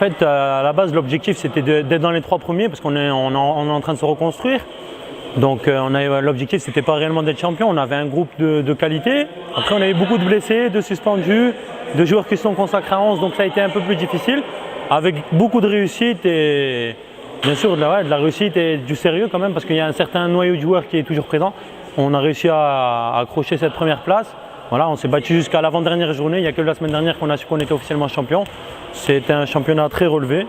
En fait, à la base, l'objectif c'était d'être dans les 3 premiers parce qu'on est en train de se reconstruire. Donc l'objectif c'était pas réellement d'être champion, on avait un groupe de qualité. Après on avait beaucoup de blessés, de suspendus, de joueurs qui se sont consacrés à 11, donc ça a été un peu plus difficile. Avec beaucoup de réussite et bien sûr de la réussite et du sérieux quand même parce qu'il y a un certain noyau de joueurs qui est toujours présent. On a réussi à accrocher cette première place. Voilà, on s'est battu jusqu'à l'avant-dernière journée, il n'y a que la semaine dernière qu'on a su qu'on était officiellement champion. C'était un championnat très relevé.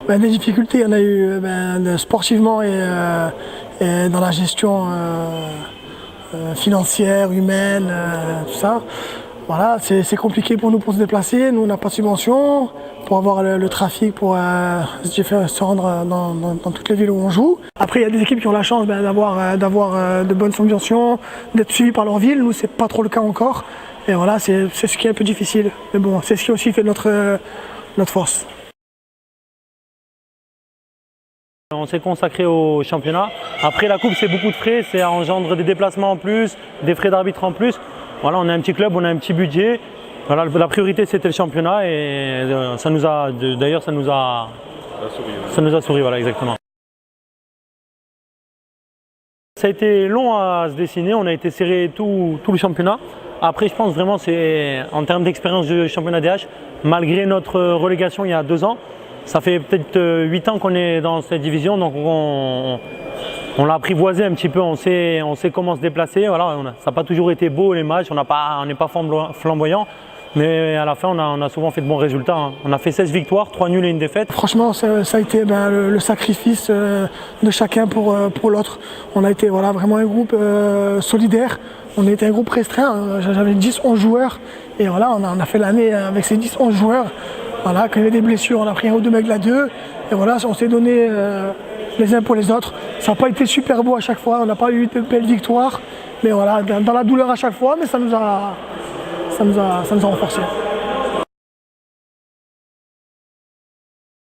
Des difficultés, il y en a eu sportivement et dans la gestion financière, humaine, tout ça. Voilà, c'est compliqué pour nous pour se déplacer. Nous, on n'a pas de subvention pour avoir le trafic pour se rendre dans toutes les villes où on joue. Après, il y a des équipes qui ont la chance d'avoir de bonnes subventions, d'être suivies par leur ville. Nous, c'est pas trop le cas encore. Et voilà, c'est ce qui est un peu difficile. Mais bon, c'est ce qui aussi fait notre force. On s'est consacré au championnat. Après la coupe c'est beaucoup de frais, ça engendre des déplacements en plus, des frais d'arbitre en plus. Voilà, on a un petit club, on a un petit budget. Voilà, la priorité c'était le championnat et ça nous a souri, voilà exactement. Ça a été long à se dessiner, on a été serré tout le championnat. Après je pense vraiment c'est en termes d'expérience du championnat DH, malgré notre relégation il y a 2 ans. Ça fait peut-être 8 ans qu'on est dans cette division, donc on l'a apprivoisé un petit peu, on sait comment se déplacer. Voilà, ça n'a pas toujours été beau les matchs, on n'est pas flamboyant, mais à la fin on a souvent fait de bons résultats. Hein. On a fait 16 victoires, 3 nuls et 1 défaite. Franchement, ça a été le sacrifice de chacun pour l'autre. On a été vraiment un groupe solidaire, on a été un groupe restreint, j'avais 10-11 joueurs, et voilà, on a fait l'année avec ces 10-11 joueurs. Voilà, quand il y avait des blessures, on a pris 1 ou 2 mecs là 2 et voilà, on s'est donné les uns pour les autres. Ça n'a pas été super beau à chaque fois, on n'a pas eu de belles victoires, mais voilà, dans la douleur à chaque fois, mais ça nous a renforcés.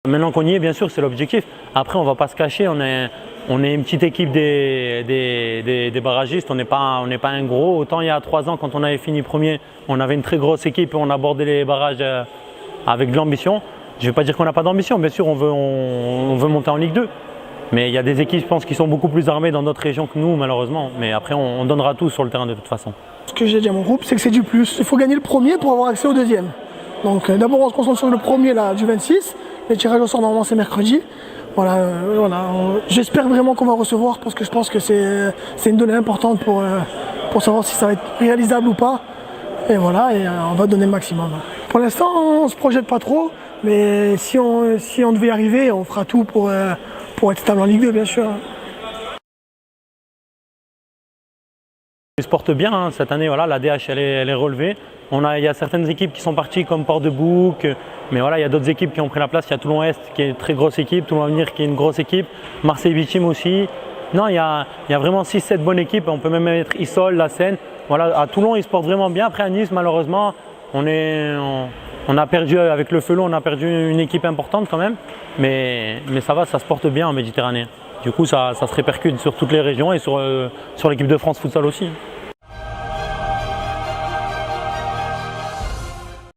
Maintenant qu'on y est, bien sûr, c'est l'objectif. Après, on ne va pas se cacher, on est une petite équipe des barragistes, on n'est pas un gros. Autant il y a 3 ans, quand on avait fini premier, on avait une très grosse équipe et on abordait les barrages avec de l'ambition. Je ne vais pas dire qu'on n'a pas d'ambition, bien sûr on veut monter en Ligue 2. Mais il y a des équipes, je pense, qui sont beaucoup plus armées dans d'autres régions que nous, malheureusement. Mais après, on donnera tout sur le terrain de toute façon. Ce que j'ai dit à mon groupe, c'est que c'est du plus. Il faut gagner le premier pour avoir accès au deuxième. Donc d'abord, on se concentre sur le premier là, du 26. Les tirages au sort, normalement, c'est mercredi. Voilà, j'espère vraiment qu'on va recevoir parce que je pense que c'est une donnée importante pour savoir si ça va être réalisable ou pas. Et voilà, on va donner le maximum. Pour l'instant, on ne se projette pas trop, mais si on devait y arriver, on fera tout pour être stable en Ligue 2, bien sûr. Ils se portent bien hein, cette année, voilà, la DH elle est relevée. Il y a certaines équipes qui sont parties comme Port-de-Bouc, mais voilà, il y a d'autres équipes qui ont pris la place. Il y a Toulon-Est qui est une très grosse équipe, Toulon-Avenir qui est une grosse équipe, Marseille-Victime aussi. Non, il y a vraiment 6-7 bonnes équipes, on peut même mettre Issol, La Seine. Voilà, à Toulon, ils se portent vraiment bien. Après à Nice, malheureusement, on a perdu avec le Felon, on a perdu une équipe importante quand même. Mais ça va, ça se porte bien en Méditerranée. Du coup, ça se répercute sur toutes les régions et sur l'équipe de France Futsal aussi.